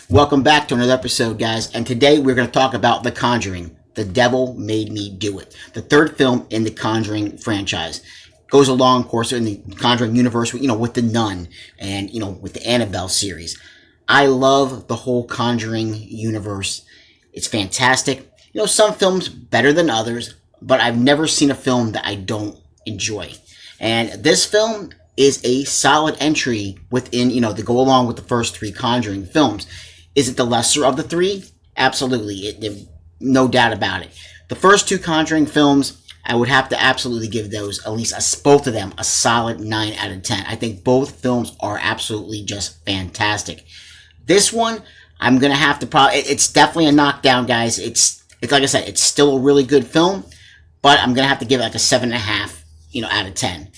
Welcome back to another episode, guys. And today we're going to talk about The Conjuring. The Devil Made Me Do It. The third film in the Conjuring franchise. Goes along, of course, in the Conjuring universe, with the Nun and, with the Annabelle series. I love the whole Conjuring universe. It's fantastic. Some films better than others, but I've never seen a film that I don't enjoy. And this film is a solid entry within, to go along with the first three Conjuring films. Is it the lesser of the three? Absolutely. No doubt about it. The first two Conjuring films, I would have to absolutely give those, at least both of them, a solid 9 out of 10. I think both films are absolutely just fantastic. This one, I'm going to have to probably... It's definitely a knockdown, guys. It's like I said, it's still a really good film, but I'm going to have to give it like a 7.5, out of 10.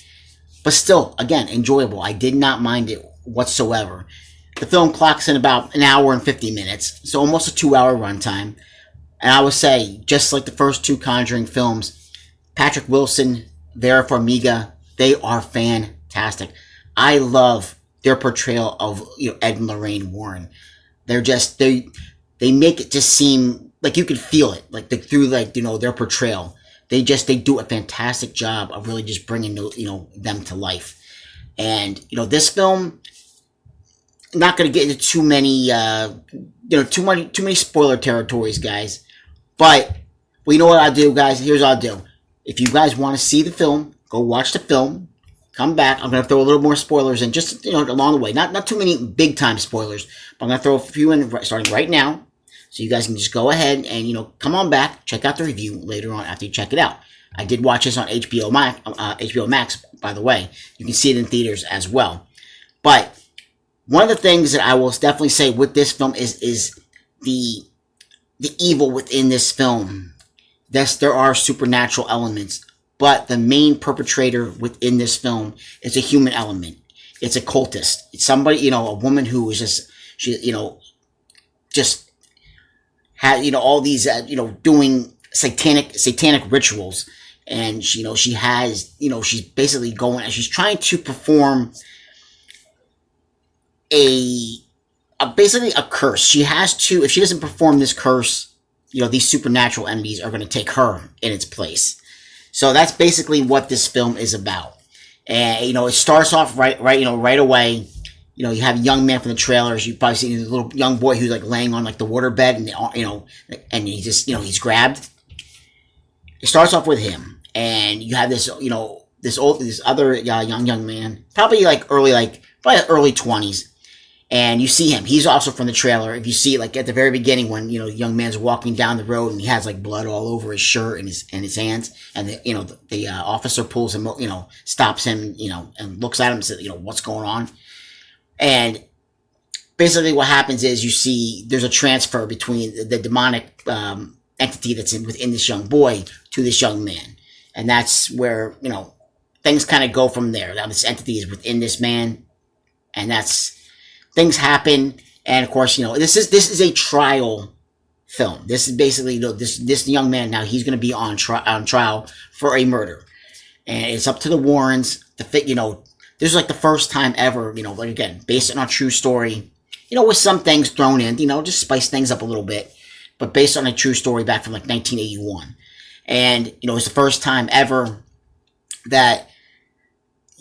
But still, again, enjoyable. I did not mind it whatsoever. The film clocks in about an hour and 50 minutes, so almost a 2-hour runtime. And I would say, just like the first two Conjuring films, Patrick Wilson, Vera Farmiga, they are fantastic. I love their portrayal of Ed and Lorraine Warren. They're just they make it just seem like you can feel it, through their portrayal. They do a fantastic job of really just bringing them to life. And this film, not going to get into too many too many spoiler territories, guys. But you know what I'll do, guys? Here's what I'll do. If you guys want to see the film, go watch the film. Come back. I'm going to throw a little more spoilers in, just along the way. Not too many big time spoilers, but I'm going to throw a few in starting right now, so you guys can just go ahead and come on back, check out the review later on after you check it out. I did watch this on HBO Max, by the way. You can see it in theaters as well. But one of the things that I will definitely say with this film is the evil within this film. Yes, there are supernatural elements, but the main perpetrator within this film is a human element. It's a cultist. It's somebody, a woman who is just had, all these, doing satanic rituals. And, she has, she's basically going, and she's trying to perform basically a curse. She has to, if she doesn't perform this curse, these supernatural entities are going to take her in its place. So that's basically what this film is about. And, it starts off right away. You have a young man from the trailers. You've probably seen a little young boy who's laying on the water bed, and and he just he's grabbed. It starts off with him, and you have this this other young man, probably early 20s. And you see him. He's also from the trailer. If you see, at the very beginning, when the young man's walking down the road and he has blood all over his shirt and his hands, and the officer pulls him, stops him, and looks at him and says, what's going on? And basically, what happens is you see there's a transfer between the demonic entity that's within this young boy to this young man, and that's where things kind of go from there. Now this entity is within this man, and that's. Things happen, and of course, this is a trial film. This is basically, this young man now, he's going to be on trial for a murder, and it's up to the Warrens to fit. This is the first time ever. Again, based on a true story. With some things thrown in. Just spice things up a little bit, but based on a true story back from 1981, and it's the first time ever that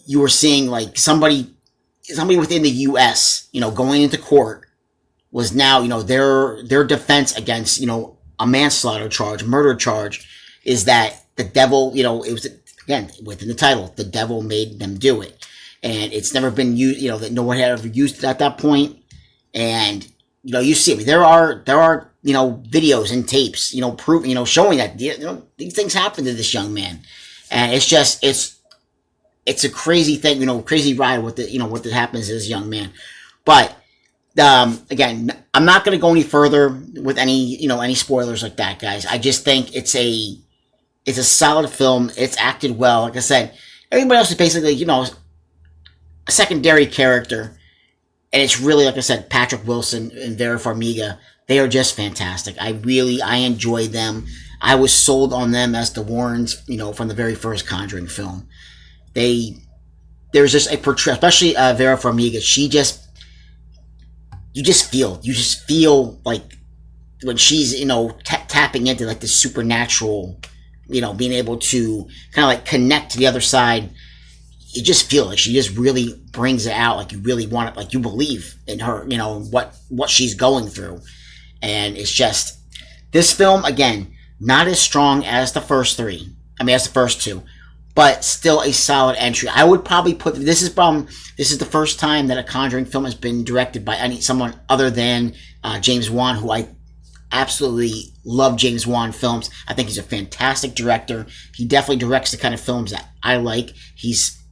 you were seeing somebody within the U.S., going into court was now, their defense against, a manslaughter charge, murder charge, is that the devil, it was, again, within the title, the devil made them do it. And it's never been used, that no one had ever used it at that point. And, you see, there are, videos and tapes, showing that, these things happen to this young man. And it's just, it's a crazy thing, crazy ride with what happens to this young man. But again, I'm not going to go any further with any spoilers like that, guys. I just think it's a solid film. It's acted well. Like I said, everybody else is basically a secondary character, and it's really, like I said, Patrick Wilson and Vera Farmiga. They are just fantastic. I enjoy them. I was sold on them as the Warrens, from the very first Conjuring film. There's just a portrayal, especially Vera Farmiga. She just you just feel like when she's, tapping into like the supernatural, being able to kind of like connect to the other side. You just feel like she just really brings it out. Like you really want it, like you believe in her, what she's going through. And it's just, this film, again, not as strong as the first three. I mean, as the first two, but still a solid entry. I would probably put, this is the first time that a Conjuring film has been directed by someone other than James Wan, who I absolutely love. James Wan films. I think he's a fantastic director. He definitely directs the kind of films that I like. He's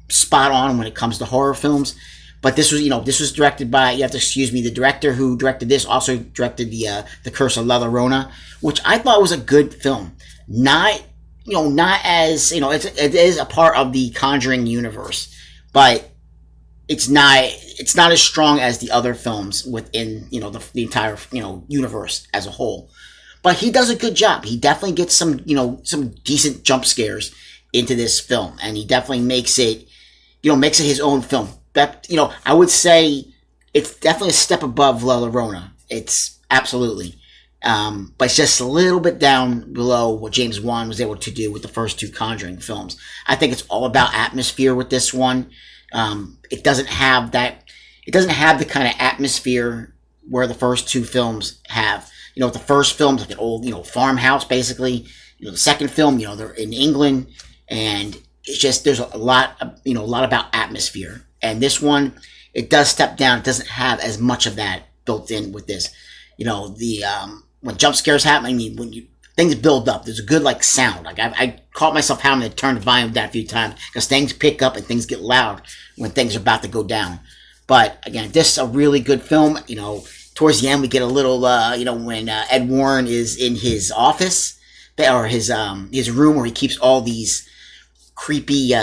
spot on when it comes to horror films. But this was directed by, you have to excuse me, the director who directed this also directed the Curse of La Llorona, which I thought was a good film. Not as, it is a part of the Conjuring universe, but it's not as strong as the other films within, the entire, universe as a whole. But he does a good job. He definitely gets some decent jump scares into this film, and he definitely makes it his own film. That, I would say it's definitely a step above La Llorona. It's absolutely. But it's just a little bit down below what James Wan was able to do with the first two Conjuring films. I think it's all about atmosphere with this one. It doesn't have the kind of atmosphere where the first two films have. The first film's like an old, farmhouse, basically. The second film, they're in England, and it's just, there's a lot about atmosphere. And this one, it does step down. It doesn't have as much of that built in with this. When jump scares happen, when things build up, there's a good sound. I caught myself having to turn the volume down a few times because things pick up and things get loud when things are about to go down. But again, this is a really good film. Towards the end, we get a little, when Ed Warren is in his office, or his room where he keeps all these creepy,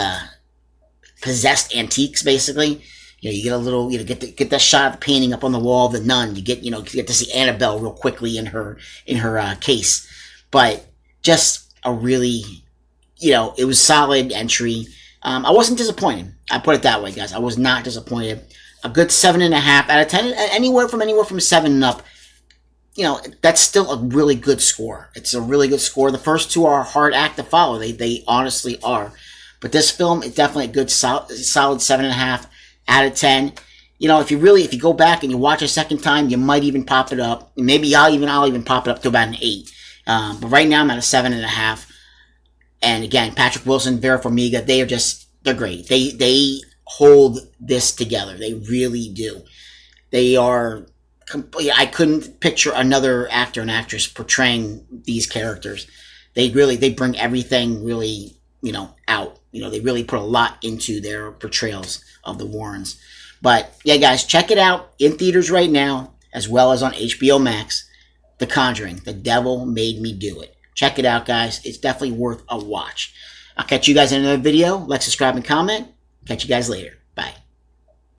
possessed antiques, basically. You get a little, get that shot of the painting up on the wall of the nun. You get to see Annabelle real quickly in her case. But just a really, it was solid entry. I wasn't disappointed. I put it that way, guys. I was not disappointed. A good 7.5 out of 10. Anywhere from 7 and up. That's still a really good score. It's a really good score. The first two are a hard act to follow. They honestly are. But this film is definitely a good solid 7.5 out of 10. If you go back and you watch a second time, you might even pop it up. Maybe I'll even pop it up to about an 8. But right now I'm at a 7.5. And again, Patrick Wilson, Vera Farmiga, they're great. They hold this together. They really do. They are I couldn't picture another actor and actress portraying these characters. They bring everything really, out. They really put a lot into their portrayals of the Warrens. But yeah, guys, check it out in theaters right now, as well as on HBO Max. The Conjuring, The Devil Made Me Do It. Check it out, guys. It's definitely worth a watch. I'll catch you guys in another video. Like, subscribe, and comment. Catch you guys later. Bye.